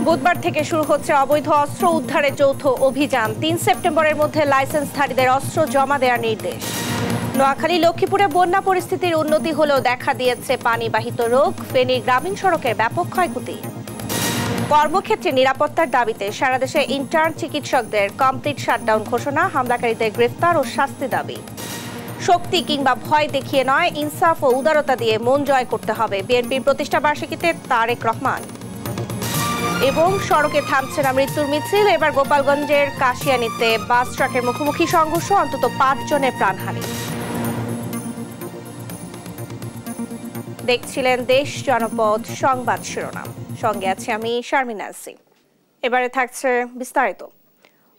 বুধবার থেকে শুরু হচ্ছে অবৈধ অস্ত্র উদ্ধারের যৌথ অভিযান। ৩ সেপ্টেম্বরের মধ্যে লাইসেন্সধারীদের অস্ত্র জমা দেওয়ার নির্দেশ। নোয়াখালী লক্ষ্মীপুরে বন্যা পরিস্থিতির উন্নতি হলেও দেখা দিয়েছে পানিবাহিত রোগ। ফেনীর গ্রামীণ সড়কের ব্যাপক ক্ষয়ক্ষতি। কর্মক্ষেত্রে নিরাপত্তার দাবিতে সারা দেশে ইন্টার্ন চিকিৎসকদের কমপ্লিট শাটডাউন ঘোষণা। হামলাকারীদের গ্রেফতার ও শাস্তি দাবি। শক্তি কিংবা ভয় দেখিয়ে নয়, ইনসাফ ও উদারতা দিয়ে মন জয় করতে হবে, বিএনপির প্রতিষ্ঠা বার্ষিকীতে তারেক রহমান। এবং সড়কে থামছে না মৃত্যুর মিছিল। এবার গোপালগঞ্জের কাশিয়ানীতে বাস ট্রাকের মুখোমুখি সংঘর্ষ, অন্তত ৫ জনের প্রাণহানি। দেখছিলেন দেশ জনপদ সংবাদ শিরোনাম, সঙ্গে আছে আমি শারমিন নাসি। এবারে থাকছে বিস্তারিত।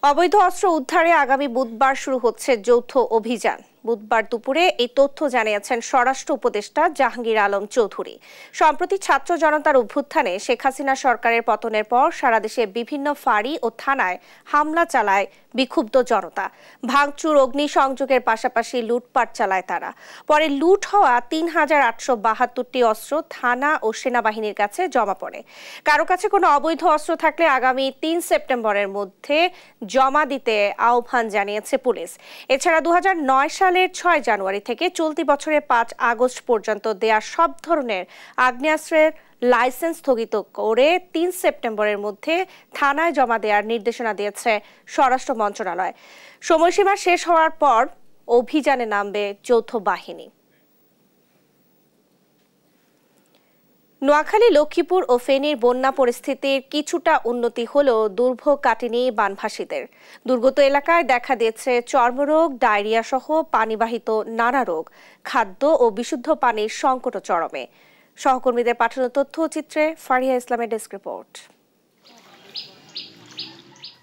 অবৈধ অস্ত্র উদ্ধারে আগামী বুধবার শুরু হচ্ছে যৌথ অভিযান। বুধবার দুপুরে এই তথ্য জানিয়েছেন স্বরাষ্ট্র উপদেষ্টা জাহাঙ্গীর আলম চৌধুরী। সম্প্রতি ছাত্র জনতার অভ্যুত্থানে শেখ হাসিনা সরকারের পতনের পর সারা দেশে বিভিন্ন ফাঁড়ি ও থানায় হামলা চালায় বিক্ষুব্ধ জনতা। ভাঙচুর, অগ্নিসংযোগের পাশাপাশি লুটপাট চালায় তারা। পরে লুট হওয়া ৩,৮৭২টি অস্ত্র থানা ও সেনাবাহিনীর কাছে জমা পড়ে। কারো কাছে কোনো অবৈধ অস্ত্র থাকলে আগামী ৩ সেপ্টেম্বরের মধ্যে জমা দিতে আহ্বান জানিয়েছে পুলিশ। এছাড়া ২০০৯ সালের ৬ জানুয়ারি থেকে চলতি বছরের ৫ আগস্ট পর্যন্ত দেয়া সব ধরনের আগ্নেয়াস্ত্রের লাইসেন্স স্থগিত করে ৩ সেপ্টেম্বরের মধ্যে থানায় জমা দেওয়ার নির্দেশনা দিয়েছে স্বরাষ্ট্র মন্ত্রণালয়। সময়সীমা শেষ হওয়ার পর অভিযানে নামবে যৌথ বাহিনী। নোয়াখালী, লক্ষ্মীপুর ও ফেনীর বন্যা পরিস্থিতির কিছুটা উন্নতি হলেও দুর্ভোগ কাটেনি বানভাসীদের। দুর্গত এলাকায় দেখা দিয়েছে চর্মরোগ, ডায়রিয়া সহ পানিবাহিত নানা রোগ। খাদ্য ও বিশুদ্ধ পানির সংকট চরমে। সহকর্মীদের পাঠানো তথ্য চিত্রে ফারিয়া ইসলামের ডেস্ক রিপোর্ট।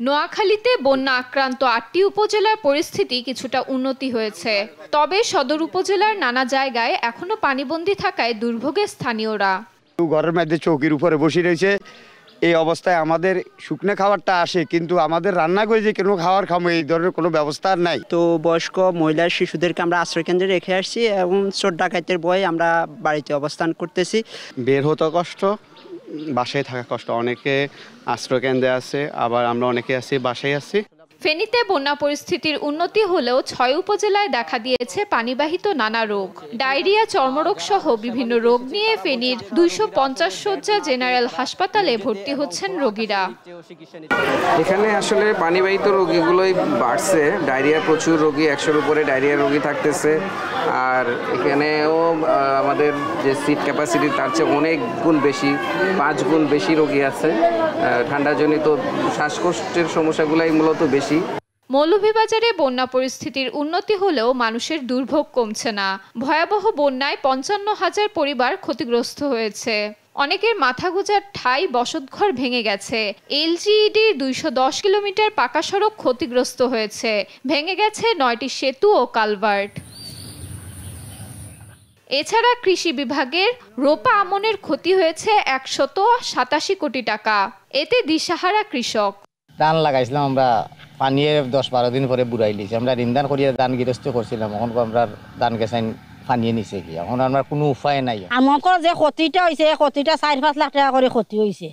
নোয়াখালীতে বন্যা আক্রান্ত ৮টি উপজেলার পরিস্থিতি কিছুটা উন্নতি হয়েছে, তবে সদর উপজেলার নানা জায়গায় এখনো পানিবন্দী থাকায় দুর্ভোগে স্থানীয়রা। ঘরের মধ্যে চৌকির উপরে বসে রয়েছে। এই অবস্থায় আমাদের শুকনো খাবারটা আসে, কিন্তু আমাদের রান্না করে যে কোনো খাবার খাবো এই ধরনের কোনো ব্যবস্থা নাই। তো বয়স্ক মহিলা শিশুদেরকে আমরা আশ্রয়কেন্দ্রে রেখে আসছি এবং চোর ডাকাতের ভয়ে আমরা বাড়িতে অবস্থান করতেছি। বের হতে কষ্ট, বাসায় থাকা কষ্ট। অনেকে আশ্রয়কেন্দ্রে আছে, আবার আমরা অনেকে আছি বাসায় আছি। ফেনীতে বন্যা পরিস্থিতির উন্নতি হলেও ৬ উপজেলায় দেখা দিয়েছে পানিবাহিত নানা রোগ। ডায়রিয়া, চর্মরোগ সহ বিভিন্ন রোগ নিয়ে ফেনীর ২৫০ শয্যা জেনারেল হাসপাতালে ভর্তি হচ্ছেন রোগীরা। এখানে আসলে পানিবাহিত রোগীগুলোই বাড়ছে। ডায়রিয়া প্রচুর রোগী, ১০০-র উপরে ডায়রিয়া রোগী থাকতেছে। আর এখানেও আমাদের যে সিট ক্যাপাসিটি তার চেয়ে অনেক গুণ বেশি, ৫ গুণ বেশি রোগী আছে। ঠান্ডাজনিত শ্বাসকষ্টের সমস্যাগুলাই মূলত বেশি। মৌলভীবাজারে বন্যা পরিস্থিতির উন্নতি হলেও মানুষের দুর্ভোগ কমছে না। ভয়াবহ বন্যায় ৫৫,০০০ পরিবার ক্ষতিগ্রস্ত হয়েছে। অনেকের মাথা গোঁজার ঠাঁই, বসতঘর ভেঙে গেছে। এলজিইডির ২১০ কিলোমিটার পাকা সড়ক ক্ষতিগ্রস্ত হয়েছে। ভেঙে গেছে ৯টি সেতু ও কালভার্ট। এছাড়া কৃষি বিভাগের রোপা আমনের ক্ষতি হয়েছে ১৮৭ কোটি টাকা। এতে দিশাহারা কৃষক। ধান লাগাইছিলাম আমরা, পানি ১০-১২ দিন পরে বুড়াই লিছি। আমরা ঋণদান করিয়া ধান গৃহস্থ করছিলাম, এখন আমরা ধান গেছাইন পানিয়ে নিছে কি, এখন আমার কোনো উপায় নাই। আমাকে যে ক্ষতিটা হয়েছে, ক্ষতিটা ৪-৫ লাখ টাকা করে ক্ষতি হয়েছে।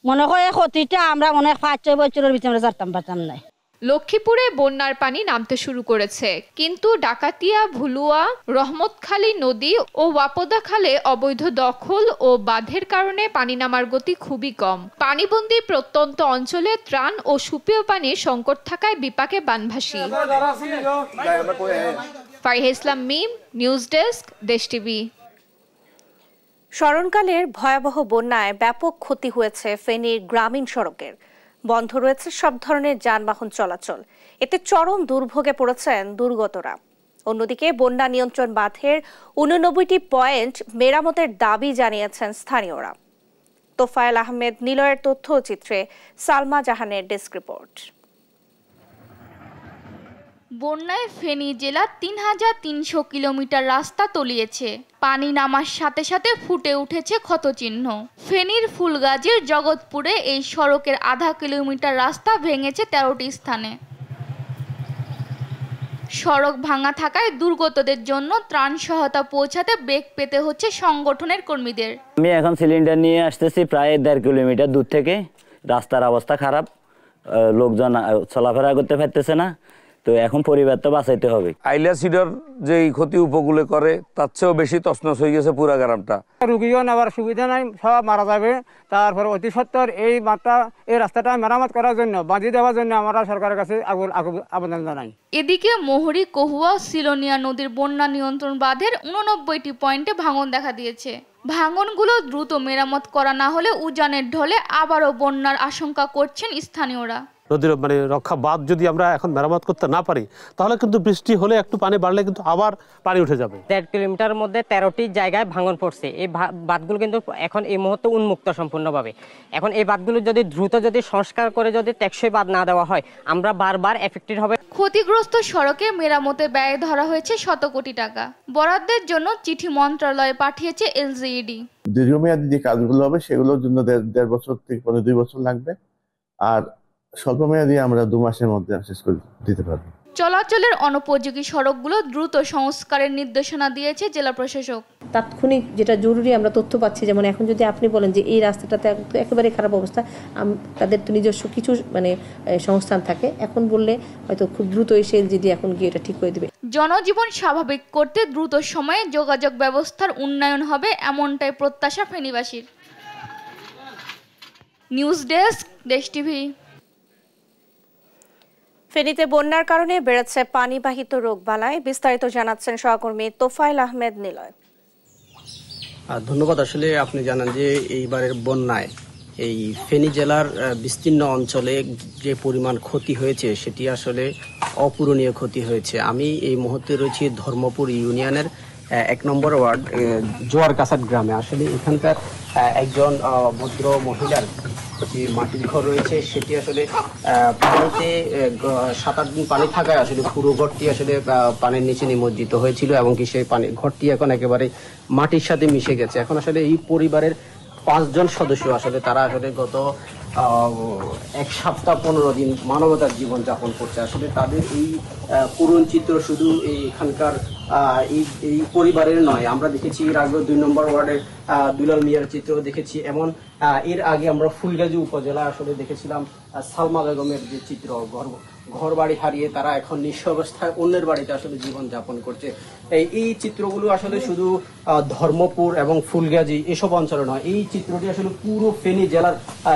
মনে হয় এই ক্ষতিটা আমরা মনে হয় ৫-৬ বছরের ভিতরে জানতাম পারতাম নাই। লক্ষ্মীপুরে বন্যার পানি নামতে শুরু করেছে, কিন্তু ডাকাতিয়া, ভুলুয়া, রহমতখালী নদী ও ওয়াপদা খালে অবৈধ দখল ও বাঁধের কারণে পানি নামার গতি খুবই কম। পানিবন্দী প্রত্যন্ত অঞ্চলে ত্রাণ ও সুপেয় পানির সংকট থাকায় বিপাকে বানভাসী। ফারিয়া ইসলাম মিম, নিউজ ডেস্ক, দেশ টিভি। স্মরণকালের ভয়াবহ বন্যায় ব্যাপক ক্ষতি হয়েছে ফেনীর গ্রামীণ সড়কের। বন্ধ রয়েছে সব ধরনের যানবাহন চলাচল। এতে চরম দুর্ভোগে পড়েছেন দুর্গতরা। অন্যদিকে বন্যা নিয়ন্ত্রণ বাঁধের ৮৯টি পয়েন্ট মেরামতের দাবি জানিয়েছেন স্থানীয়রা। তোফায়েল আহমেদ নিলয়ের তথ্যচিত্রে সালমা জাহানের ডেস্ক রিপোর্ট। বন্যায় ফেনী জেলার ৩,৩০০ কিলোমিটার রাস্তা তলিয়েছে। পানি নামার সাথে সাথে ফুটে উঠেছে ক্ষতচিহ্ন। ফেনীর ফুলগাজীর জগৎপুরে এই সড়কের আধা কিলোমিটার রাস্তা ভেঙেছে ১৩টি স্থানে। সড়ক ভাঙা থাকায় দুর্গতদের জন্য ত্রাণ সহায়তা পৌঁছাতে বেগ পেতে হচ্ছে সংগঠনের কর্মীদের। আমি এখন সিলিন্ডার নিয়ে আসতেছি প্রায় 1.5 কিলোমিটার দূর থেকে। রাস্তার অবস্থা খারাপ, লোকজন চলাফেরা করতে পারতেছে না, তো এখন পরিবার তো বাঁচাইতে হবে। আইলা সিডর যে ক্ষতি উপকূলে করে তার চেয়েও বেশি তছনছ হয়ে গেছে পুরা গ্রামটা। রুগীও নেওয়ার সুবিধা নাই, সব মারা যাবে। তারপরে অতি সত্বর এই রাস্তাটা মেরামত করার জন্য, বাঁধিয়ে দেওয়ার জন্য আমরা সরকারের কাছে আবেদন জানাই। এদিকে মোহরী, কহুয়া, সিলোনিয়া নদীর বন্যা নিয়ন্ত্রণ বাঁধের 89টি পয়েন্টে ভাঙন দেখা দিয়েছে। ভাঙনগুলো দ্রুত মেরামত করা না হলে উজানের ঢলে আবারও বন্যার আশঙ্কা করছেন স্থানীয়রা। নদীর রক্ষা বাঁধ যদি আমরা এখন মেরামত করতে না পারি তাহলে কিন্তু বৃষ্টি হলে একটু পানি বাড়লে কিন্তু আবার পানি উঠে যাবে। 1.5 কিলোমিটার মধ্যে 13টি জায়গায় ভাঙন পড়ছে। এই বাঁধগুলো কিন্তু এখন এই মুহূর্তে উন্মুক্ত সম্পূর্ণভাবে। এখন এই বাঁধগুলো যদি দ্রুত সংস্কার করে টেকসই বাঁধ না দেওয়া হয় আমরা বারবার এফেক্টেড হবে। ক্ষতিগ্রস্ত সড়কে মেরামতে ব্যয় ধরা হয়েছে শত কোটি টাকা। বরাদ্দের জন্য চিঠি মন্ত্রণালয়ে পাঠিয়েছে এলজিইডি। দীর্ঘমেয়াদী যে কাজগুলো হবে সেগুলোর জন্য 1.5 বছর থেকে 2 বছর লাগবে, আর স্বল্পমেয়াদী আমরা 2 মাসের মধ্যে শেষ করে দিতে পারবো। চলাচলের অনুপযোগী সড়কগুলো দ্রুত সংস্কারের নির্দেশনা দিয়েছে জেলা প্রশাসক। তাৎক্ষণিক যেটা জরুরি আমরা তথ্য পাচ্ছি, যেমন এখন যদি আপনি বলেন যে এই রাস্তাটাতে একেবারে খারাপ অবস্থা, তাদের তো নিজস্ব কিছু সংস্থান থাকে, এখন বললে হয়তো খুব দ্রুত এসে এলজিডি এখন গিয়ে এটা ঠিক করে দেবে। জনজীবন স্বাভাবিক করতে দ্রুত সময়ে যোগাযোগ ব্যবস্থার উন্নয়ন হবে, এমনটাই প্রত্যাশা ফেনীবাসীর। নিউজ ডেস্ক, দেশ টিভি। ফেনীতে বন্যার কারণে বেড়েছে পানিবাহিত রোগবালাই, বিস্তারিত জানাচ্ছেন সহকর্মী তোফায়েল আহমেদ নিলয়। ধন্যবাদ। আসলে আপনি জানেন যে এইবারের বন্যায় এই ফেনী জেলার বিস্তীর্ণ অঞ্চলে যে পরিমাণ ক্ষতি হয়েছে সেটি আসলে অপূরণীয় ক্ষতি হয়েছে। আমি এই মুহূর্তে রয়েছি ধর্মপুর ইউনিয়নের 1 নম্বর ওয়ার্ড জোয়ারকাছাট গ্রামে। আসলে এখানকার একজন ভদ্র মহিলার যে মাটির ঘর রয়েছে সেটি আসলে পানিতে 7-8 দিন পানি থাকায় আসলে পুরো ঘরটি আসলে পানির নিচে নিমজ্জিত হয়েছিল এবং কি সেই ঘরটি এখন একেবারে মাটির সাথে মিশে গেছে। এখন আসলে এই পরিবারের 5 জন সদস্য আসলে তারা আসলে গত 1 সপ্তাহ 15 দিন মানবতার জীবন যাপন করছে। আসলে তাদের এই করুণ চিত্র শুধু এখানকার এই পরিবারের নয়, আমরা দেখেছি এর আগে 2 নম্বর ওয়ার্ডের দুলাল মিয়ার চিত্র দেখেছি, এমন এর আগে আমরা ফুলগাজী উপজেলা আসলে দেখেছিলাম সালমা বেগমের যে চিত্র, ঘর বাড়ি হারিয়ে তারা এখন নিঃস্ব অবস্থায় অন্যের বাড়িতে আসলে জীবন যাপন করছে। এই চিত্রগুলো আসলে শুধু ধর্মপুর এবং ফুলগাজী এসব অঞ্চলে নয়, এই চিত্রটি আসলে পুরো ফেনী জেলার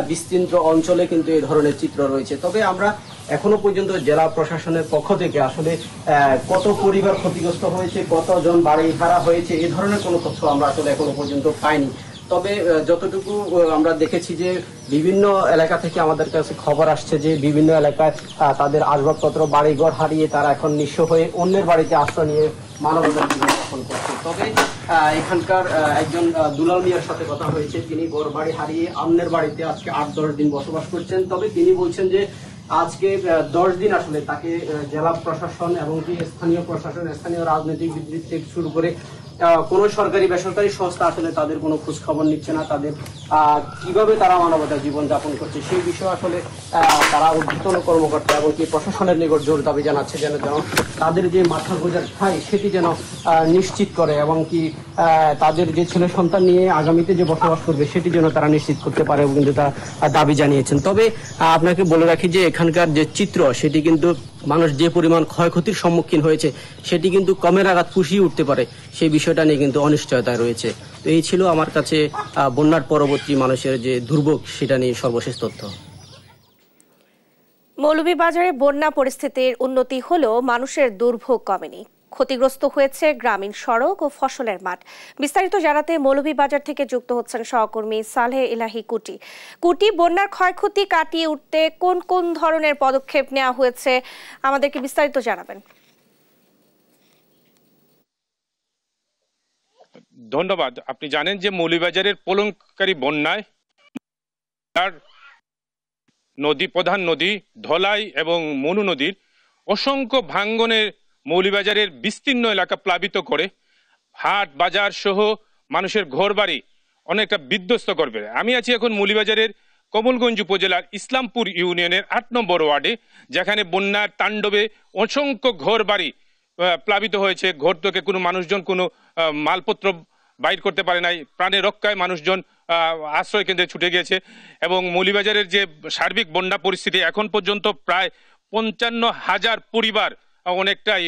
বিস্তীর্ণ অঞ্চলে কিন্তু এই ধরনের চিত্র রয়েছে। তবে আমরা এখনো পর্যন্ত জেলা প্রশাসনের পক্ষ থেকে আসলে কত পরিবার ক্ষতিগ্রস্ত হয়েছে, কতজন বাড়ি হারা হয়েছে এই ধরনের কোনো তথ্য আমরা আসলে এখনো পর্যন্ত পাইনি। তবে যতটুকু আমরা দেখেছি যে বিভিন্ন এলাকা থেকে আমাদের কাছে খবর আসছে যে বিভিন্ন এলাকায় তাদের আসবাবপত্র বাড়িঘর হারিয়ে তারা এখন নিঃস্ব হয়ে অন্যের বাড়িতে আশ্রয় নিয়ে মানবতার জীবন যাপন করছে। তবে এখানকার একজন দুলাল মিয়ার সাথে কথা হয়েছে, তিনি ঘর বাড়ি হারিয়ে অন্যের বাড়িতে আজকে 8-10 দিন বসবাস করছেন। তবে তিনি বলছেন যে আজকে 10 দিন আসলে তাকে জেলা প্রশাসন এবং স্থানীয় প্রশাসন, স্থানীয় রাজনৈতিক বিদ্রোহ থেকে শুরু করে কোনো সরকারি বেসরকারি সংস্থা আসলে তাদের কোনো খোঁজ খবর নিচ্ছে না। তাদের কিভাবে তারা মানবতার জীবন যাপন করছে সেই বিষয়ে আসলে তারা ঊর্ধ্বতন কর্মকর্তা এবং কি প্রশাসনের নিকট জোর দাবি জানাচ্ছে যেন তাদের যে মাথা গোঁজার ঠাঁই সেটি যেন নিশ্চিত করে এবং কি তাদের যে ছেলে সন্তান নিয়ে আগামীতে যে বসবাস করবে সেটি যেন তারা নিশ্চিত করতে পারে কিন্তু তারা দাবি জানিয়েছেন। তবে আপনাকে বলে রাখি যে এখানকার যে চিত্র সেটি কিন্তু মানুষ যে পরিমাণ ক্ষয়ক্ষতির সম্মুখীন হয়েছে সেটি কিন্তু কমের আঘাত পুষিয়ে উঠতে পারে সেই বিষয়টা নিয়ে কিন্তু অনিশ্চয়তা রয়েছে। তো এই ছিল আমার কাছে বন্যার পরবর্তী মানুষের যে দুর্ভোগ সেটা নিয়ে সর্বশেষ তথ্য। মৌলভীবাজারে বন্যা পরিস্থিতির উন্নতি হলেও মানুষের দুর্ভোগ কমেনি। ক্ষতিগ্রস্ত হয়েছে গ্রামীণ সড়ক ও ফসলের মাঠ। বিস্তারিত জানাতে মৌলভীবাজার থেকে যুক্ত হচ্ছেন সহকর্মী সালেহ ইলাহি কুটি। কুটি, বন্যার ক্ষয়ক্ষতি কাটিয়ে উঠতে কোন কোন ধরনের পদক্ষেপ নেওয়া হয়েছে আমাদেরকে বিস্তারিত জানাবেন। ধন্যবাদ। আপনি জানেন যে মৌলভীবাজারের প্রলয়ঙ্করী বন্যায় নদী, প্রধান নদী ধলাই এবং মনু নদীর অসংখ্য ভাঙ্গনের মৌলভীবাজারের বিস্তীর্ণ এলাকা প্লাবিত করে হাট বাজার সহ মানুষের ঘরবাড়ি অনেকটা বিধ্বস্ত করবে। আমি আছি এখন মৌলভীবাজারের কমলগঞ্জ উপজেলার ইসলামপুর ইউনিয়নের 8 নম্বর ওয়ার্ডে, যেখানে বন্যার তাণ্ডবে অসংখ্য ঘরবাড়ি প্লাবিত হয়েছে। ঘর থেকে কোনো মানুষজন কোনো মালপত্র বাইর করতে পারে নাই। প্রাণের রক্ষায় মানুষজন আশ্রয় কেন্দ্রে ছুটে গিয়েছে এবং মৌলভীবাজারের যে সার্বিক বন্যা পরিস্থিতি, এখন পর্যন্ত প্রায় 55,000 পরিবার অনেকটাই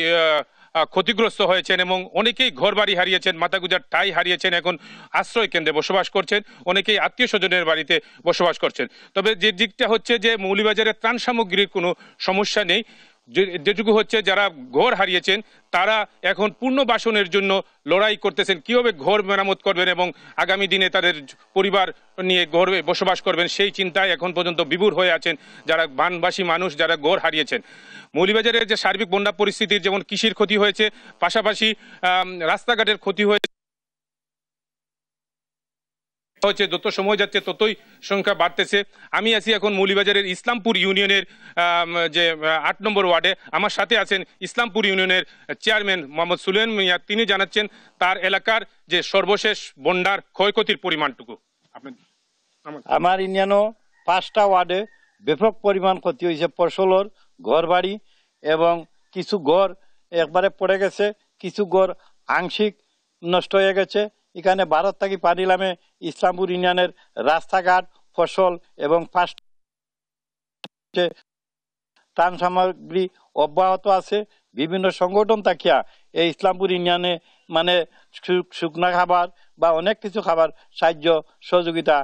ক্ষতিগ্রস্ত হয়েছেন এবং অনেকেই ঘর বাড়ি হারিয়েছেন, মাথা গুঁজার ঠাঁই হারিয়েছেন, এখন আশ্রয় কেন্দ্রে বসবাস করছেন, অনেকেই আত্মীয় স্বজনের বাড়িতে বসবাস করছেন। তবে যে দিকটা হচ্ছে যে মৌলভীবাজারের ত্রাণ সামগ্রীর কোনো সমস্যা নেই, যেটুকু হচ্ছে যারা ঘর হারিয়েছেন তারা এখন পুনর্বাসনের জন্য লড়াই করতেছেন, কিভাবে ঘর মেরামত করবেন এবং আগামী দিনে তাদের পরিবার নিয়ে ঘরে বসবাস করবেন সেই চিন্তায় এখন পর্যন্ত বিভোর হয়ে আছেন যারা বানবাসী মানুষ, যারা ঘর হারিয়েছেন। মৌলভীবাজারের যে সার্বিক বন্যা পরিস্থিতির যেমন কৃষির ক্ষতি হয়েছে, পাশাপাশি রাস্তাঘাটের ক্ষতি হয়েছে, যত সময় যাচ্ছে ততই সংখ্যা বাড়তেছে। আমি আছি এখন মৌলভীবাজারের ইসলামপুর ইউনিয়নের যে 8 নম্বর ওয়ার্ডে। আমার সাথে আছেন ইসলামপুর ইউনিয়নের চেয়ারম্যান মোহাম্মদ সুলেমান মিয়া, তিনি জানাচ্ছেন তার এলাকার যে সর্বশেষ বন্যার ক্ষয়ক্ষতির পরিমাণটুকু। আমার ইউনিয়নও 5টা ওয়ার্ডে ব্যাপক পরিমাণ ক্ষতি হয়েছে, ফসলের, ঘর বাড়ি এবং কিছু ঘর একবারে পড়ে গেছে, কিছু ঘর আংশিক নষ্ট হয়ে গেছে। এখানে ভারত থেকে পানি নামে ইসলামপুর ইউনিয়নের রাস্তাঘাট, ফসল এবং ত্রাণ সামগ্রী অব্যাহত আছে। বিভিন্ন সংগঠন থাকিয়া এই ইসলামপুর ইউনিয়নে মানে শুকনা খাবার বা অনেক কিছু খাবার সাহায্য সহযোগিতা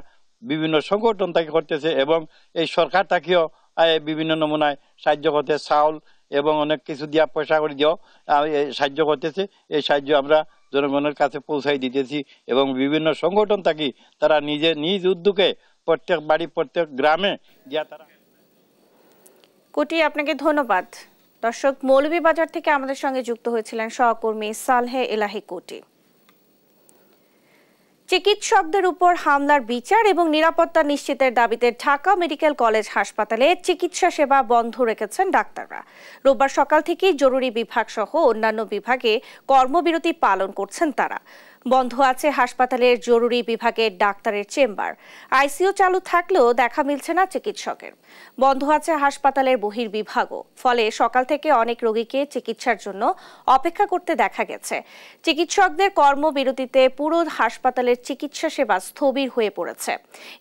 বিভিন্ন সংগঠন থেকে করতেছে এবং এই সরকার থাকিও বিভিন্ন নমুনায় সাহায্য করতে, চাউল এবং অনেক কিছু দিয়া পয়সা করে দিও সাহায্য করতেছে। এই সাহায্য আমরা জনগণের কাছে পৌঁছাই দিতেছি এবং বিভিন্ন সংগঠন থাকি তারা নিজ উদ্যোগে প্রত্যেক বাড়ি, প্রত্যেক গ্রামে গিয়া তারা। কোটি, আপনাকে ধন্যবাদ। দর্শক, মৌলভীবাজার থেকে আমাদের সঙ্গে যুক্ত হয়েছিলেন সহকর্মী সালহে এলাহি কোটি। চিকিৎসকদের উপর হামলার বিচার এবং নিরাপত্তা নিশ্চিতের দাবিতে ঢাকা মেডিকেল কলেজ হাসপাতালে চিকিৎসা সেবা বন্ধ রেখেছেন ডাক্তাররা। রোববার সকাল থেকেই জরুরি বিভাগ সহ অন্যান্য বিভাগে কর্মবিরতি পালন করছেন তারা। বন্ধ আছে হাসপাতালের জরুরি বিভাগের ডাক্তারের চেম্বার। আইসিইউ চালু থাকলেও দেখা মিলছে না চিকিৎসকের। বন্ধ আছে হাসপাতালের বহির্বিভাগও। ফলে সকাল থেকে অনেক রোগীকে চিকিৎসার জন্য অপেক্ষা করতে দেখা গেছে। চিকিৎসকদের কর্মবিরতিতে পুরো হাসপাতালের চিকিৎসা সেবা স্থবির হয়ে পড়েছে।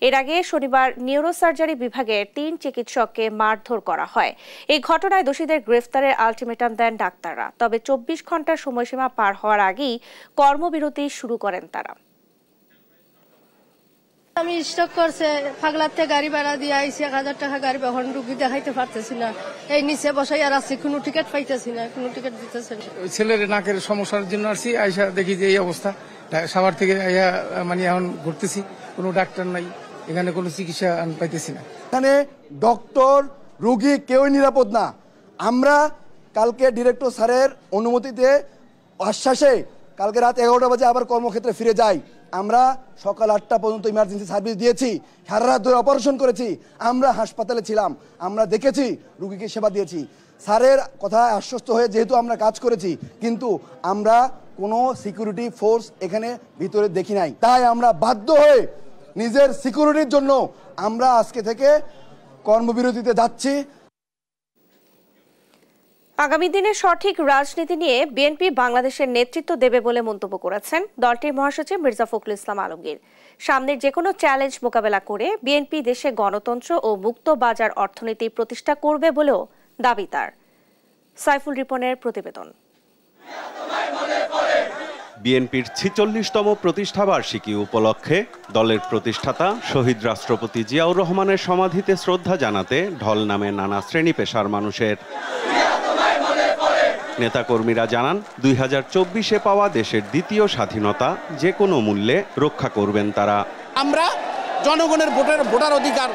এর আগে শনিবার নিউরোসার্জারি বিভাগের 3 চিকিৎসককে মারধর করা হয়। এই ঘটনায় দোষীদের গ্রেফতারের আলটিমেটাম দেন ডাক্তাররা। তবে 24 ঘন্টার সময়সীমা পার হওয়ার আগেই কর্মবিরতি শুরু করেন তারা। আমি স্টক করছে পাগলাতে গাড়ি ভাড়া দিয়ে আইসি 1000 টাকা গাড়ি এখন রুগী দেখাইতে পারতেছি না। এই নিচে বসাই আর আছি, কোনো টিকিট পাইতেছি না, কোনো টিকিট দিতেছে না। ওই ছেলের নাকের সমস্যার জন্য আসছি, আইসা দেখি যে এই অবস্থা। সাভার থেকে আইয়া মানে এখন ঘুরতেছি, কোনো ডাক্তার নাই, এখানে কোনো চিকিৎসা পাইতেছি না। এখানে ডক্টর, রোগী কেউই নিরাপদ না। আমরা কালকে ডিরেক্টর স্যারের অনুমতিতে, আশ্বাসে কালকে রাত 11টা বাজে আবার কর্মক্ষেত্রে ফিরে যাই। আমরা সকাল 8টা পর্যন্ত ইমার্জেন্সি সার্ভিস দিয়েছি, সারা রাত ধরে অপারেশন করেছি। আমরা হাসপাতালে ছিলাম, আমরা দেখেছি, রুগীকে সেবা দিয়েছি। স্যারের কথায় আশ্বস্ত হয়ে যেহেতু আমরা কাজ করেছি, কিন্তু আমরা কোনো সিকিউরিটি ফোর্স এখানে ভিতরে দেখি নাই। তাই আমরা বাধ্য হয়ে নিজের সিকিউরিটির জন্য আমরা আজকে থেকে কর্মবিরতিতে যাচ্ছি। আগামী দিনে সঠিক রাজনীতি নিয়ে বিএনপি বাংলাদেশের নেতৃত্ব দেবে বলে মন্তব্য করেছেন দলটির মহাসচিব মির্জা ফখরুল ইসলাম আলমগীর। সামনের যে কোনো চ্যালেঞ্জ মোকাবেলা করে বিএনপি দেশে গণতন্ত্র ও মুক্ত বাজার অর্থনীতি প্রতিষ্ঠা করবে বলেও দাবি তার। সাইফুল রিপনের প্রতিবেদন। বিএনপির 46তম প্রতিষ্ঠাবার্ষিকী উপলক্ষে দলের প্রতিষ্ঠাতা শহীদ রাষ্ট্রপতি জিয়াউর রহমানের সমাধিতে শ্রদ্ধা জানাতে ঢল নামে নানা শ্রেণী পেশার মানুষের। নেতাকর্মীরা জানান 2024-এ পাওয়া দেশের দ্বিতীয় স্বাধীনতা যে কোনো মূল্যে রক্ষা করবেন তারা। আমরা জনগণের ভোটার অধিকার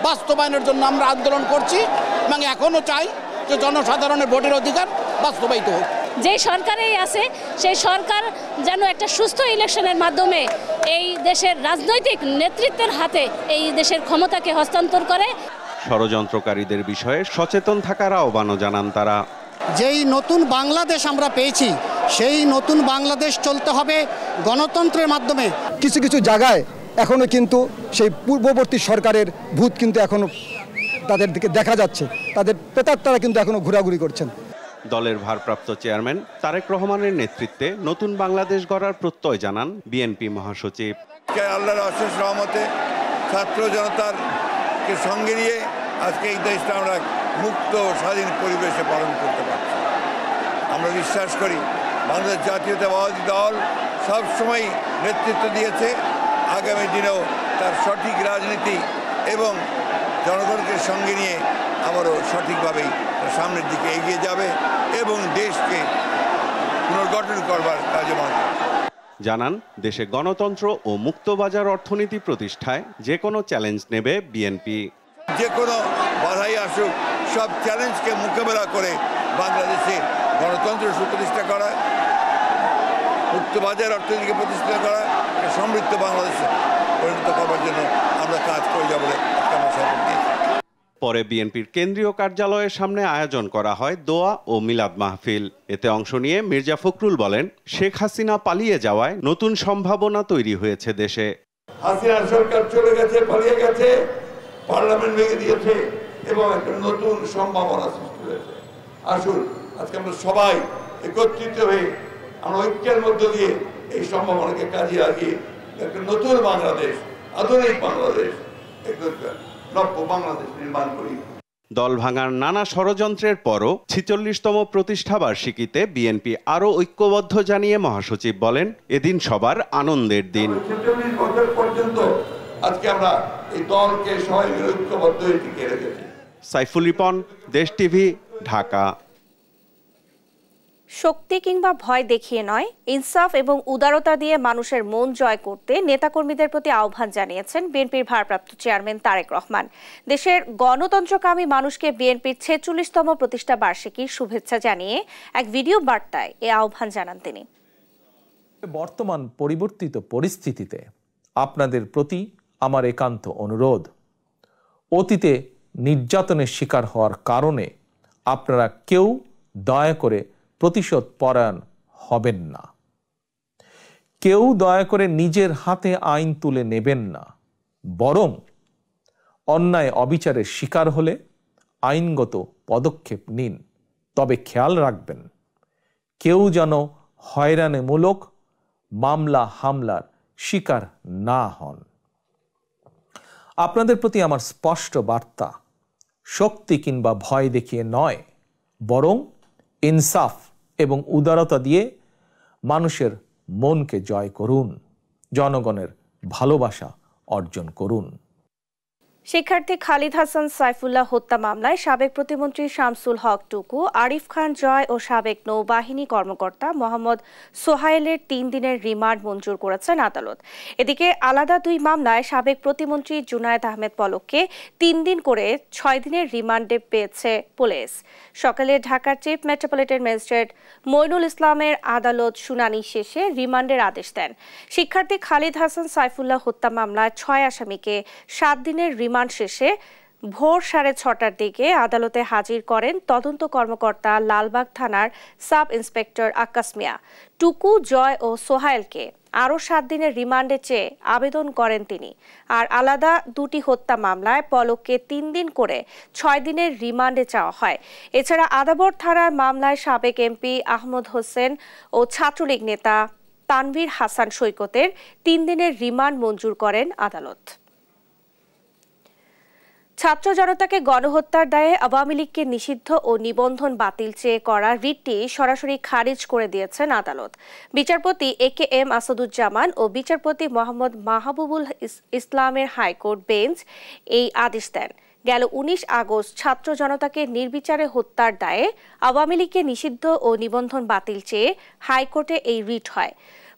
বাস্তবায়নের জন্য আমরা আন্দোলন করছি এবং এখনো চাই যে জনসাধারণের ভোটের অধিকার বাস্তবায়িত হোক। যে সরকারেই আছে সেই সরকার যেন একটা সুস্থ ইলেকশনের মাধ্যমে এই দেশের রাজনৈতিক নেতৃত্বের হাতে এই দেশের ক্ষমতাকে হস্তান্তর করে। ষড়যন্ত্রকারীদের বিষয়ে সচেতন থাকার আহ্বানও জানান তারা। যেই নতুন বাংলাদেশ আমরা পেয়েছি সেই নতুন বাংলাদেশ চলতে হবে গণতন্ত্রের মাধ্যমে। কিছু কিছু জায়গায় এখনো কিন্তু সেই পূর্ববর্তী সরকারের ভূত কিন্তু এখনো তাদের দিকে দেখা যাচ্ছে, তাদের প্রেতাত্মারা কিন্তু এখনো ঘোরাঘুরি করছেন। দলের ভারপ্রাপ্ত চেয়ারম্যান তারেক রহমানের নেতৃত্বে নতুন বাংলাদেশ গড়ার প্রত্যয় জানান বিএনপি মহাসচিব। আল্লাহর অশেষ রহমতে ছাত্র জনতার কে সঙ্গে নিয়ে আজকে এই দেশটা আমরা মুক্ত স্বাধীন পরিবেশে পালন করতে পারছি। আমরা বিশ্বাস করি বাংলাদেশ জাতীয়তাবাদী দল সবসময় নেতৃত্ব দিয়েছে, আগামী দিনেও তার সঠিক রাজনীতি এবং জনগণকে সঙ্গে নিয়ে আবারও সঠিকভাবেই সামনের দিকে এগিয়ে যাবে এবং দেশকে পুনর্গঠন করবার কাজে মন জানান দেশে গণতন্ত্র ও মুক্তবাজার অর্থনীতি প্রতিষ্ঠায় যে কোনো চ্যালেঞ্জ নেবে বিএনপি। যে কোনো বাধাই আসুক সব চ্যালেঞ্জকে মোকাবেলা করে বাংলাদেশে গণতন্ত্র সুপ্রতিষ্ঠা করা, মুক্তবাজার অর্থনীতিকে প্রতিষ্ঠা করা, সমৃদ্ধ বাংলাদেশে পরিণত করবার জন্য আমরা কাজ করে যাব বলে আমরা শপথ নিয়েছি। পরে বিএনপির কেন্দ্রীয় কার্যালয়ের সামনে আয়োজন করা হয় দোয়া ও মিলাদ মাহফিল। এতে অংশ নিয়ে মির্জা ফখরুল বলেন, শেখ হাসিনা পালিয়ে যাওয়ায় নতুন সম্ভাবনা তৈরি হয়েছে দেশে। হাসিনা সরকার চলে গেছে, পালিয়ে গেছে, পার্লামেন্ট ভেঙে দিয়েছে এবং একটা নতুন সম্ভাবনা সৃষ্টি হয়েছে। আসুন আজকে আমরা সবাই একত্রিত হয়ে আমরা ঐক্যের মধ্য দিয়ে এই সম্ভাবনাকে কাজে লাগিয়ে একটা নতুন বাংলাদেশ, আধুনিক বাংলাদেশ, নব্য বাংলাদেশ নির্মাণ করি। দল ভাঙার নানা ষড়যন্ত্রের পরও ৪৬তম প্রতিষ্ঠাবার্ষিকীতে বিএনপি আরও ঐক্যবদ্ধ জানিয়ে মহাসচিব বলেন, এদিন সবার আনন্দের দিন। ৪৬ বছর পর্যন্ত আজকে আমরা এই দলকে সবাই মিলে ঐক্যবদ্ধ হয়ে টিকিয়ে রেখেছি। সাইফুল রিপন, দেশ টিভি, ঢাকা। শক্তি কিংবা ভয় দেখিয়ে নয়, ইনসাফ এবং উদারতা দিয়ে মানুষের মন জয় করতে নেতাকর্মীদের প্রতি আহ্বান জানিয়েছেন বিএনপির ভারপ্রাপ্ত চেয়ারম্যান তারেক রহমান। দেশের গণতন্ত্রকামী মানুষকে বিএনপির ৪৬তম প্রতিষ্ঠা বার্ষিকীর শুভেচ্ছা জানিয়ে এক ভিডিও বার্তায় এ আহ্বান জানান তিনি। বর্তমান পরিবর্তিত পরিস্থিতিতে আপনাদের প্রতি আমার একান্ত অনুরোধ, অতীতে নির্যাতনের শিকার হওয়ার কারণে আপনারা কেউ দয়া করে প্রতিশোধ পরায়ণ হবেন না। কেউ দয়া করে নিজের হাতে আইন তুলে নেবেন না, বরং অন্যায় অবিচারের শিকার হলে আইনগত পদক্ষেপ নিন। তবে খেয়াল রাখবেন, কেউ যেন হয়রানিমূলক মামলা হামলার শিকার না হন। আপনাদের প্রতি আমার স্পষ্ট বার্তা, শক্তি কিংবা ভয় দেখিয়ে নয়, বরং ইনসাফ এবং উদারতা দিয়ে মানুষের মনকে জয় করুন, জনগণের ভালোবাসা অর্জন করুন। শিক্ষার্থী খালিদ হাসান সাইফুল্লাহ হত্যা মামলায় সাবেক প্রতিমন্ত্রী শামসুল হক টুকু, আরিফ খান জয় ও সাবেক নৌবাহিনী কর্মকর্তা মোহাম্মদ সোহাইলের 3 দিনের রিমান্ড মঞ্জুর করেছেন আদালত। এদিকে আলাদা 2 মামলায় সাবেক প্রতিমন্ত্রী জুনায়েদ আহমেদ পলককে 3 দিন করে 6 দিনের রিমান্ডে পেয়েছে পুলিশ। সকালে ঢাকার চিফ মেট্রোপলিটন ম্যাজিস্ট্রেট মইনুল ইসলামের আদালত শুনানি শেষে রিমান্ডের আদেশ দেন। শিক্ষার্থী খালিদ হাসান সাইফুল্লাহ হত্যা মামলায় 6 আসামিকে 7 দিনের রিমান্ড শেষে ভোর 6:30টার দিকে আদালতে হাজির করেন তদন্ত কর্মকর্তা লালবাগ থানার সাব ইন্সপেক্টর আক্কাস মিয়া। টুকু, জয় ও সোহাইলকে আরও 7 দিনের রিমান্ডে চেয়ে আবেদন করেন তিনি। আর আলাদা 2টি হত্যা মামলায় পলককে 3 দিন করে 6 দিনের রিমান্ডে চাওয়া হয়। এছাড়া আদাবর থানার মামলায় সাবেক এমপি আহমদ হোসেন ও ছাত্রলীগ নেতা তানভীর হাসান সৈকতের 3 দিনের রিমান্ড মঞ্জুর করেন আদালত। ছাত্র জনতাকে গণহত্যার দায়ে আওয়ামী লীগকে নিষিদ্ধ ও নিবন্ধন বাতিল চেয়ে করা রিটটি সরাসরি খারিজ করে দিয়েছেন আদালত। বিচারপতি AKM আসাদুজ্জামান ও বিচারপতি মোহাম্মদ মাহবুবুল ইসলামের হাইকোর্ট বেঞ্চ এই আদেশ দেন। গেল 19 আগস্ট ছাত্র জনতাকে নির্বিচারে হত্যার দায়ে আওয়ামী লীগকে নিষিদ্ধ ও নিবন্ধন বাতিল চেয়ে হাইকোর্টে এই রিট হয়।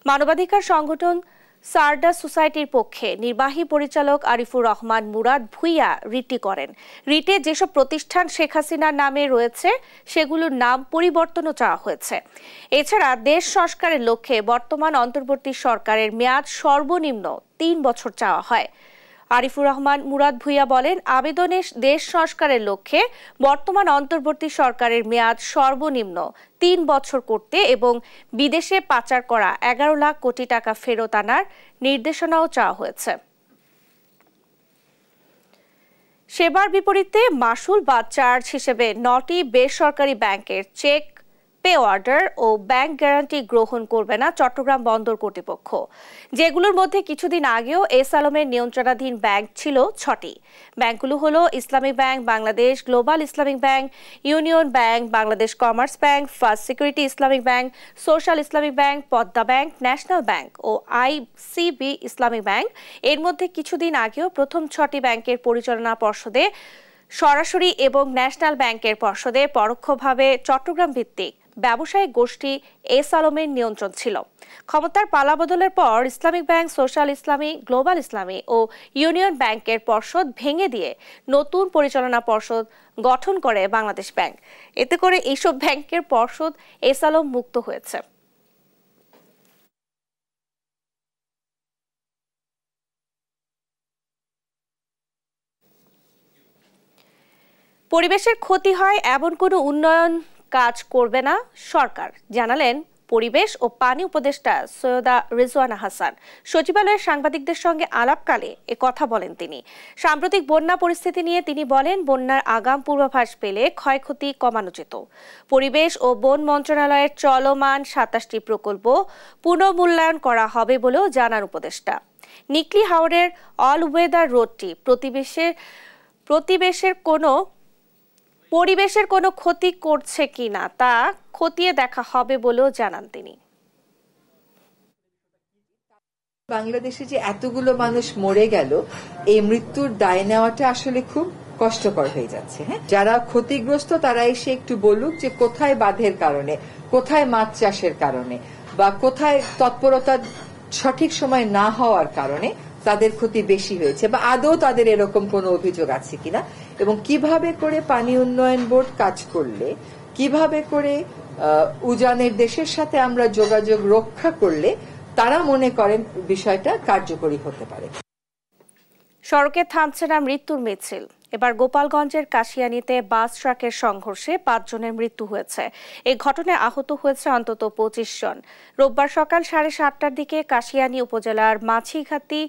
মানবাধিকার সংগঠন সারডা সোসাইটির পক্ষে নির্বাহী পরিচালক আরিফুর রহমান মুরাদ ভুইয়া রিটটি করেন। রিটে যেসব প্রতিষ্ঠান শেখ হাসিনার নামে রয়েছে সেগুলোর নাম পরিবর্তনও চাওয়া হয়েছে। এছাড়া দেশ সংস্কারের লক্ষ্যে বর্তমান অন্তর্বর্তী সরকারের মেয়াদ সর্বনিম্ন 3 বছর চাওয়া হয়। আরিফুর রহমান মুরাদ ভুইয়া বলেন, আবেদনে দেশ সংস্কারের লক্ষ্যে বর্তমান অন্তর্বর্তী সরকারের মেয়াদ সর্বনিম্ন 3 বছর করতে এবং বিদেশে পাচার করা 11 লাখ কোটি টাকা ফেরত আনার নির্দেশনাও চাওয়া হয়েছে। সেবার বিপরীতে মাসুল বা চার্জ হিসেবে 9টি বেসরকারি ব্যাংকের চেক পে অর্ডার ও ব্যাংক গ্যারান্টি গ্রহণ করবে না চট্টগ্রাম বন্দর কর্তৃপক্ষ। যেগুলোর মধ্যে কিছুদিন আগেও এস আলমের নিয়ন্ত্রণাধীন ব্যাংক ছিল 6টি। ব্যাংকগুলো হলো Islamic bank Bangladesh, global Islamic bank, union bank, Bangladesh commerce bank, first security Islamic bank, social Islamic bank, Padma bank, national bank ও আইসিবি ইসলামিক ব্যাংক। এর মধ্যে কিছুদিন আগেও প্রথম 6টি ব্যাংকের পরিচালনা পর্ষদে সরাসরি এবং ন্যাশনাল ব্যাংকের পর্ষদে পরোক্ষভাবে চট্টগ্রাম ভিত্তিক ব্যবসায়িক গোষ্ঠী এস আলমের নিয়ন্ত্রণ ছিল। ক্ষমতার পালাবদলের পর ইসলামিক ব্যাংক, সোশ্যাল ইসলামী, গ্লোবাল ইসলামী ও ইউনিয়ন ব্যাংকের পর্ষদ ভেঙে দিয়ে নতুন পরিচালনা পর্ষদ গঠন করে বাংলাদেশ ব্যাংক। এতে করে এইসব ব্যাংকের পর্ষদ এস আলম মুক্ত হয়েছে। পরিবেশের ক্ষতি হয় এমন কোনো উন্নয়ন কাজ করবে না সরকার, জানালেন পরিবেশ ও পানি উপদেষ্টা সৈয়দা রিজওয়ানা হাসান। সচিবালয়ের সাংবাদিকদের সঙ্গে আলাপকালে এ কথা বলেন তিনি। সাম্প্রতিক বন্যা পরিস্থিতি নিয়ে তিনি বলেন, বন্যার আগাম পূর্বাভাস পেলে ক্ষয়ক্ষতি কমানো যেত। পরিবেশ ও বন মন্ত্রণালয়ের চলমান 27টি প্রকল্প পুনর্মূল্যায়ন করা হবে বলেও জানান উপদেষ্টা। নিকলি হাওরের অল ওয়েদার রোডটি পরিবেশের কোনো ক্ষতি করছে কিনা তা খতিয়ে দেখা হবে বলেও জানান তিনি। বাংলাদেশে যে এতগুলো মানুষ মরে গেল, এই মৃত্যুর দায় নেওয়াটা আসলে খুব কষ্টকর হয়ে যাচ্ছে। হ্যাঁ, যারা ক্ষতিগ্রস্ত তারা এসে একটু বলুক যে কোথায় বাঁধের কারণে, কোথায় মাছ চাষের কারণে বা কোথায় তৎপরতা সঠিক সময় না হওয়ার কারণে তাদের ক্ষতি বেশি হয়েছে বা আদৌ তাদের এরকম কোনো অভিযোগ আছে কিনা, এবং কিভাবে করে পানি উন্নয়ন বোর্ড কাজ করলে, কিভাবে করে উজানের দেশের সাথে আমরা যোগাযোগ রক্ষা করলে তারা মনে করেন বিষয়টা কার্যকরী হতে পারে। সড়কে থামছে না মৃত্যুর মিছিল। এবার গোপালগঞ্জের কাশিয়ানীতে বাস ট্রাকের সংঘর্ষে 5 জনের মৃত্যু হয়েছে। এই ঘটনায় আহত হয়েছে অন্তত 25 জন। রোববার সকাল 7:30টার দিকে কাশিয়ানী উপজেলার মাছিঘাতি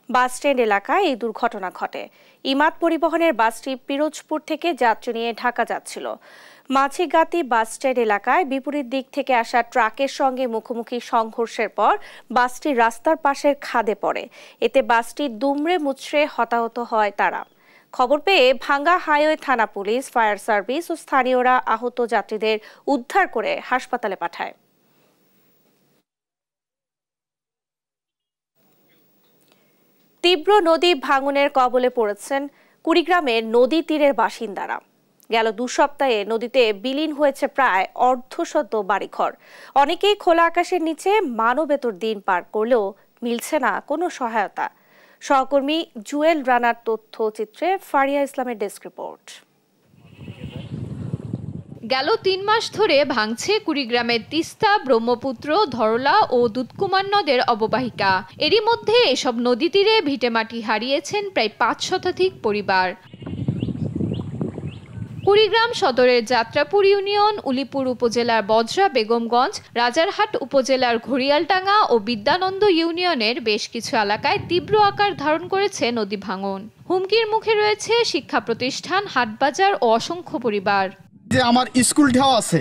বাস স্ট্যান্ড এলাকায় এই দুর্ঘটনা ঘটে। ইমাদ পরিবহনের বাসটি পিরোজপুর থেকে যাত্রী নিয়ে ঢাকা যাচ্ছিল। মাছিগাতি বাস স্ট্যান্ড এলাকায় বিপরীত দিক থেকে আসা ট্রাকের সঙ্গে মুখোমুখি সংঘর্ষের পর বাসটি রাস্তার পাশের খাদে পড়ে। এতে বাসটি দুমড়ে মুচড়ে হতাহত হয় তারা। খবর পেয়ে ভাঙ্গা হাইওয়ে থানা পুলিশ, ফায়ার সার্ভিস ও স্থানীয়রা আহত যাত্রীদের উদ্ধার করে হাসপাতালে পাঠায়। তীব্র নদী ভাঙনের কবলে পড়েছেন কুড়িগ্রামের নদী তীরের বাসিন্দারা। গেল 2 সপ্তাহে নদীতে বিলীন হয়েছে প্রায় অর্ধশত বাড়িঘর। অনেকেই খোলা আকাশের নিচে মানবেতর দিন পার করলেও মিলছে না কোনো সহায়তা। সহকর্মী জুয়েল রানার তথ্যচিত্রে ফারিয়া ইসলামের ডেস্ক রিপোর্ট। গেল 3 মাস ধরে ভাঙছে কুড়িগ্রামের তিস্তা, ব্রহ্মপুত্র, ধরলা ও দুধকুমার নদের অববাহিকা। এরই মধ্যে এসব নদী তীরে ভিটেমাটি হারিয়েছেন প্রায় 5 শতাধিক পরিবার। কুড়িগ্রাম সদরের যাত্রাপুর ইউনিয়ন, উলিপুর উপজেলার বজরা বেগমগঞ্জ, রাজারহাট উপজেলার ঘড়িয়ালডাঙ্গা ও বিদ্যানন্দ ইউনিয়নের বেশ কিছু এলাকায় তীব্র আকার ধারণ করেছে নদী ভাঙন। হুমকির মুখে রয়েছে শিক্ষা প্রতিষ্ঠান, হাটবাজার ও অসংখ্য পরিবার। যে আমার স্কুলটাও আছে,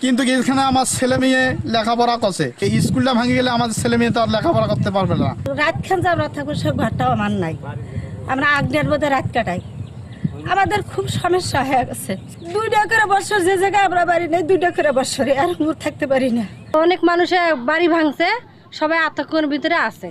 কিন্তু এখানে আমার ছেলে মেয়ে লেখাপড়া করছে, এই স্কুলটা ভাঙে গেলে আমাদের ছেলে মেয়ে তো আর লেখাপড়া করতে পারবে না। রাতখান যে আমরা থাকবো সব ঘরটাও আমার নাই, আমরা আগডের মধ্যে রাত কাটাই। আমাদের খুব সমস্যা হয়ে গেছে। 2টা করে বছর যে জায়গায় আমরা বাড়ি নেই, 2টা করে বছরে আর আমরা থাকতে পারি না। অনেক মানুষের বাড়ি ভাঙছে, সবাই আতঙ্কের ভিতরে আছে।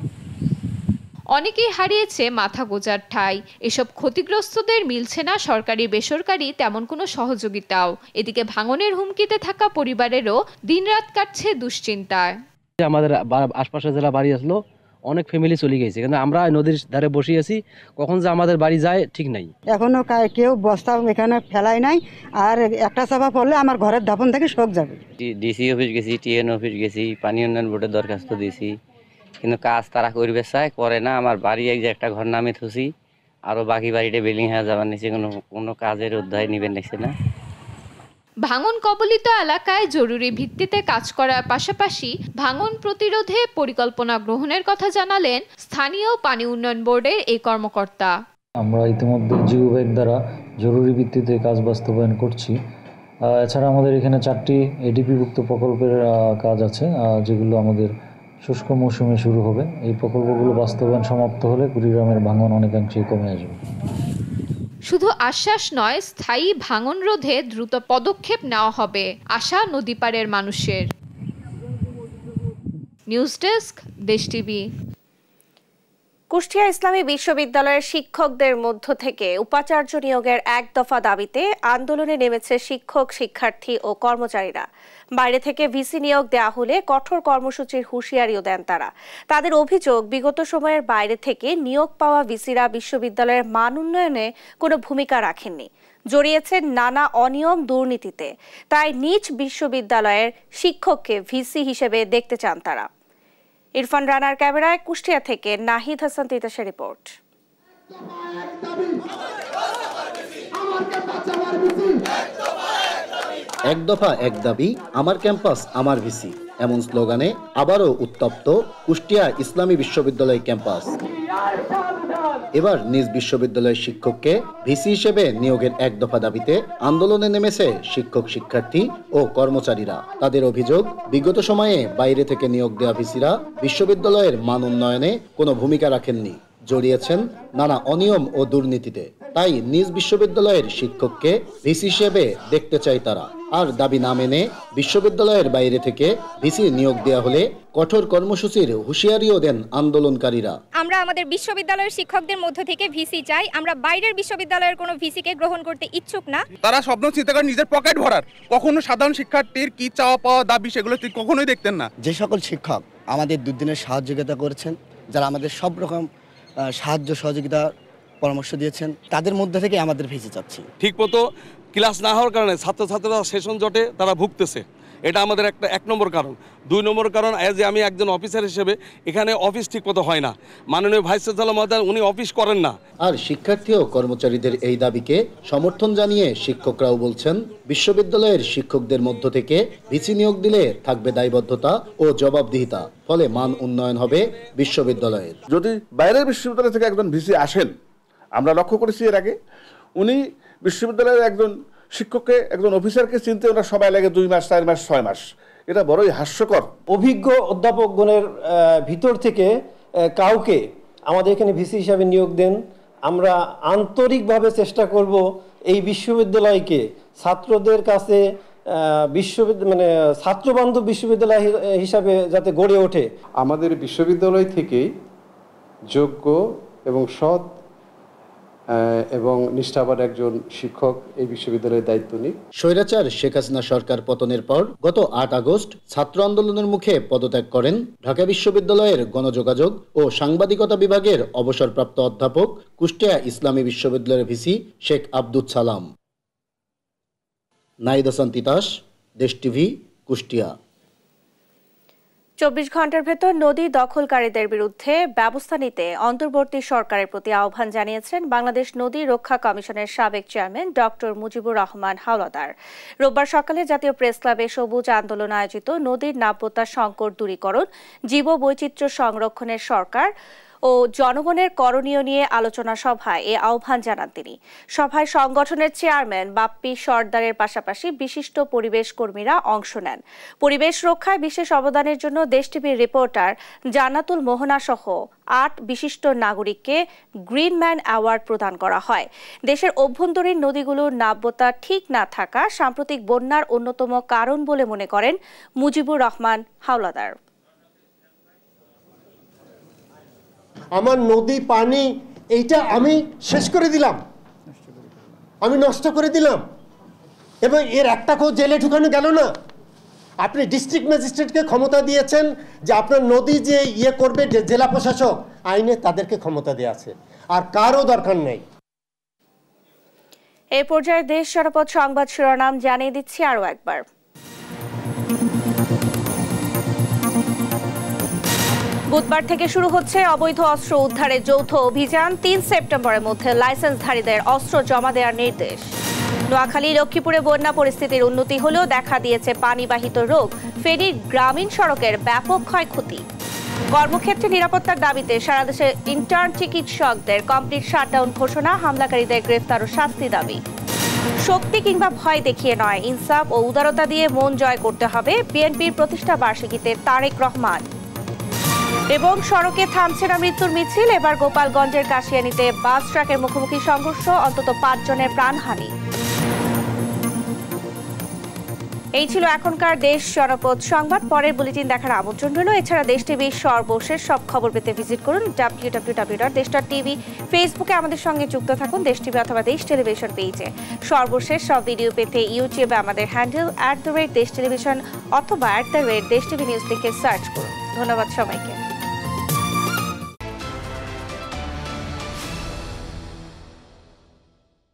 অনেকেই হারিয়েছে মাথা গোজার ঠাঁই। এসব ক্ষতিগ্রস্তদের মিলছে না সরকারি বেসরকারি তেমন কোনো সহযোগিতাও। এদিকে ভাঙনের হুমকিতে থাকা পরিবারেরও দিনরাত কাটছে দুশ্চিন্তায়। আমাদের আশপাশে যারা বাড়ি আসলো অনেক ফ্যামিলি চলে গেছে, কিন্তু আমরা নদীর ধারে বসে আছি, কখন যে আমাদের বাড়ি যায় ঠিক নাই। এখনো কেউ বস্তা এখানে ফেলাই নাই, আর একটা চাপা পড়লে আমার ঘরের দাপন থেকে শোক যাবে। ডিসি অফিস গেছি, টিএন অফিস গেছি, পানি উন্নয়ন বোর্ডের দরখাস্ত দিয়েছি, কিন্তু কাজ তারা করবে চায়, করে না। আমার বাড়ি একটা ঘর নামে থুছি, আরো বাকি বাড়িটা বিল্ডিং হয়ে যাবার নিচে কোনো কাজের অধ্যায় নিবেন নিচ্ছে না। ভাঙন কবলিত এলাকায় জরুরি ভিত্তিতে কাজ করার পাশাপাশি ভাঙন প্রতিরোধে পরিকল্পনা গ্রহণের কথা জানালেন স্থানীয় পানি উন্নয়ন বোর্ডের এই কর্মকর্তা। আমরা ইতিমধ্যে জিও ব্যাগ দ্বারা জরুরি ভিত্তিতে কাজ বাস্তবায়ন করছি। এছাড়া আমাদের এখানে 4টি এডিপিভুক্ত প্রকল্পের কাজ আছে, যেগুলো আমাদের শুষ্ক মৌসুমে শুরু হবে। এই প্রকল্পগুলো বাস্তবায়ন সমাপ্ত হলে কুড়িগ্রামের ভাঙন অনেকাংশেই কমে আসবে। শুধু আশ্বাস নয়, স্থায়ী ভাঙন রোধে দ্রুত পদক্ষেপ নেওয়া হবে আশা নদীপাড়ের মানুষের। নিউজ ডেস্ক, দেশ টিভি। কুষ্টিয়া ইসলামী বিশ্ববিদ্যালয়ের শিক্ষকদের মধ্য থেকে উপাচার্য নিয়োগের এক দফা দাবিতে আন্দোলনে নেমেছে শিক্ষক, শিক্ষার্থী ও কর্মচারীরা। বাইরে থেকে ভিসি নিয়োগ দেওয়া হলে কঠোর কর্মসূচির হুঁশিয়ারিও দেন তারা। তাদের অভিযোগ, বিগত সময়ের বাইরে থেকে নিয়োগ পাওয়া ভিসিরা বিশ্ববিদ্যালয়ের মান উন্নয়নে কোনো ভূমিকা রাখেননি, জড়িয়েছেন নানা অনিয়ম, দুর্নীতিতে। তাই নিজ বিশ্ববিদ্যালয়ের শিক্ষককে ভিসি হিসেবে দেখতে চান তারা। ইরফান রানার ক্যামেরায় কুষ্টিয়া থেকে নাহিদ হাসান তিতাসের রিপোর্ট। এক দফা এক দাবি, আমার ক্যাম্পাস আমার ভিসি, এমন স্লোগানে আবারও উত্তপ্ত কুষ্টিয়া ইসলামী বিশ্ববিদ্যালয় ক্যাম্পাস। এবার নিজ বিশ্ববিদ্যালয়ের শিক্ষককে ভিসি হিসেবে নিয়োগের এক দফা দাবিতে আন্দোলনে নেমেছে শিক্ষক, শিক্ষার্থী ও কর্মচারীরা। তাদের অভিযোগ, বিগত সময়ে বাইরে থেকে নিয়োগ দেওয়া ভিসিরা বিশ্ববিদ্যালয়ের মান উন্নয়নে কোনো ভূমিকা রাখেননি, জড়িয়েছেন নানা অনিয়ম ও দুর্নীতিতে। তাই নিজ বিশ্ববিদ্যালয়ের শিক্ষককে ভিসি হিসেবে দেখতে চায় তারা। আর দাবি না মেনে বিশ্ববিদ্যালয়ের বাইরে থেকে ভিসি নিয়োগ দেওয়া হলে কঠোর কর্মসূচির হুঁশিয়ারিও দেন আন্দোলনকারীরা। আমরা আমাদের বিশ্ববিদ্যালয়ের শিক্ষকদের মধ্য থেকে ভিসি চাই, আমরা বাইরের বিশ্ববিদ্যালয়ের কোনো ভিসিকে গ্রহণ করতে ইচ্ছুক না। তারা স্বপ্ন চিন্তা করে নিজের পকেট ভরার, কখনো সাধারণ শিক্ষার্থীর কি চাওয়া পাওয়া দাবি সেগুলো কখনোই দেখতেন না। যে সকল শিক্ষক আমাদের দুদিনের সাহায্যতা করেছেন, যারা আমাদের সব রকম সাহায্য সহযোগিতা পরামর্শ দিয়েছেন, তাদের মধ্যে থেকে আমাদের ভিসি চাচ্ছি। ঠিকমতো ক্লাস না হওয়ার কারণে ছাত্রছাত্রীরা সেশন জটে তারা ভুগতেছে, এটা আমাদের এক নম্বর কারণ। 2 নম্বর কারণ, আমি একজন অফিসার হিসেবে এখানে অফিস ঠিকমতো হয় না। মাননীয় ভাইস চ্যান্সেলর মহোদয় উনি অফিস করেন না। আর শিক্ষার্থী ও কর্মচারীদের এই দাবিকে সমর্থন জানিয়ে শিক্ষকরাও বলছেন, বিশ্ববিদ্যালয়ের শিক্ষকদের মধ্য থেকে ভিসি নিয়োগ দিলে থাকবে দায়বদ্ধতা ও জবাবদিহিতা, ফলে মান উন্নয়ন হবে বিশ্ববিদ্যালয়ের। যদি বাইরের বিশ্ববিদ্যালয় থেকে একজন ভিসি আসেন, আমরা লক্ষ্য করেছি এর আগে, উনি বিশ্ববিদ্যালয়ের একজন শিক্ষককে, একজন অফিসারকে চিনতে ওনার সময় লাগে 2 মাস, 4 মাস, 6 মাস। এটা বড়ই হাস্যকর। অভিজ্ঞ অধ্যাপকগণের ভিতর থেকে কাউকে আমাদের এখানে ভিসি হিসাবে নিয়োগ দেন। আমরা আন্তরিকভাবে চেষ্টা করব এই বিশ্ববিদ্যালয়কে ছাত্রদের কাছে ছাত্রবান্ধব বিশ্ববিদ্যালয় হিসাবে যাতে গড়ে ওঠে। আমাদের বিশ্ববিদ্যালয় থেকে যোগ্য এবং সৎ এবং নিষ্ঠাবান একজন শিক্ষক এই বিশ্ববিদ্যালয়ের দায়িত্ব নিক। স্বৈরাচার শেখ হাসিনা সরকার পতনের পর গত 8 আগস্ট ছাত্র আন্দোলনের মুখে পদত্যাগ করেন ঢাকা বিশ্ববিদ্যালয়ের গণযোগাযোগ ও সাংবাদিকতা বিভাগের অবসরপ্রাপ্ত অধ্যাপক, কুষ্টিয়া ইসলামী বিশ্ববিদ্যালয়ের ভিসি শেখ আব্দুল সালাম। নাহিদ হাসান তিতাস, দেশ টিভি, কুষ্টিয়া। 24 ঘন্টার ভেতর নদী দখলকারীদের বিরুদ্ধে ব্যবস্থা নিতে অন্তর্বর্তী সরকারের প্রতি আহ্বান জানিয়েছেন বাংলাদেশ নদী রক্ষা কমিশনের সাবেক চেয়ারম্যান ডক্টর মুজিবুর রহমান হাওলাদার। রোববার সকালে জাতীয় প্রেস ক্লাবে সবুজ আন্দোলন আয়োজিত নদীর নাব্যতা সংকট দূরীকরণ, জীববৈচিত্র্য সংরক্ষণের সরকার ও জনগণের করণীয় নিয়ে আলোচনা সভায় এ আহ্বান জানান তিনি। সভায় সংগঠনের চেয়ারম্যান বাপ্পি সর্দারের পাশাপাশি বিশিষ্ট পরিবেশ কর্মীরা অংশ নেন। পরিবেশ রক্ষায় বিশেষ অবদানের জন্য দেশ টিভির রিপোর্টার জান্নাতুল মোহনা সহ 8 বিশিষ্ট নাগরিককে গ্রিন ম্যান অ্যাওয়ার্ড প্রদান করা হয়। দেশের অভ্যন্তরীণ নদীগুলোর নাব্যতা ঠিক না থাকা সাম্প্রতিক বন্যার অন্যতম কারণ বলে মনে করেন মুজিবুর রহমান হাওলাদার। আমার নদী পানি এইটা আমি শেষ করে দিলাম, আমি নষ্ট করে দিলাম, এবং এর একটা কেউ জেলে ঢুকানো গেল না। আপনি ডিস্ট্রিক্ট ম্যাজিস্ট্রেটকে ক্ষমতা দিয়েছেন যে আপনার নদী যে করবে জেলা প্রশাসক, আইনে তাদেরকে ক্ষমতা দেওয়া আছে, আর কারও দরকার নেই। এই পর্যায়ে দেশ জনপদ সংবাদ শিরোনাম জানিয়ে দিচ্ছি আরো একবার। বুধবার থেকে শুরু হচ্ছে অবৈধ অস্ত্র উদ্ধারের যৌথ অভিযান। 3 সেপ্টেম্বরের মধ্যে লাইসেন্সধারীদের অস্ত্র জমা দেওয়ার নির্দেশ। নোয়াখালী, লক্ষ্মীপুরে বন্যা পরিস্থিতির উন্নতি হলেও দেখা দিয়েছে পানিবাহিত রোগ। ফেনীর গ্রামীণ সড়কের ব্যাপক ক্ষয়ক্ষতি। কর্মক্ষেত্রে নিরাপত্তার দাবিতে সারা দেশে ইন্টার্ন চিকিৎসকদের কমপ্লিট শাটডাউন ঘোষণা। হামলাকারীদের গ্রেফতার ও শাস্তি দাবি। শক্তি কিংবা ভয় দেখিয়ে নয়, ইনসাফ ও উদারতা দিয়ে মন জয় করতে হবে, বিএনপির প্রতিষ্ঠা বার্ষিকীতে তারেক রহমান। এবং সড়কে থামছে না মৃত্যুর মিছিল, এবার গোপালগঞ্জের কাশিয়ানীতে বাস ট্রাকের মুখোমুখি সংঘর্ষ, অন্তত 5 জনের প্রাণহানি। এই ছিল এখনকার দেশ জনপদ সংবাদ। পরের বুলেটিন দেখার আমন্ত্রণ রইল। এছাড়া দেশ টিভির সর্বশেষ সব খবর পেতে ভিজিট করুন www.desh.tv। ফেসবুকে আমাদের সঙ্গে যুক্ত থাকুন দেশ টিভি অথবা দেশ টেলিভিশন পেজে। সর্বশেষ সব ভিডিও পেতে ইউটিউবে আমাদের হ্যান্ডেল @দেশ টেলিভিশন অথবা @দেশ টিভি নিউজ লিখে সার্চ করুন। ধন্যবাদ সবাইকে।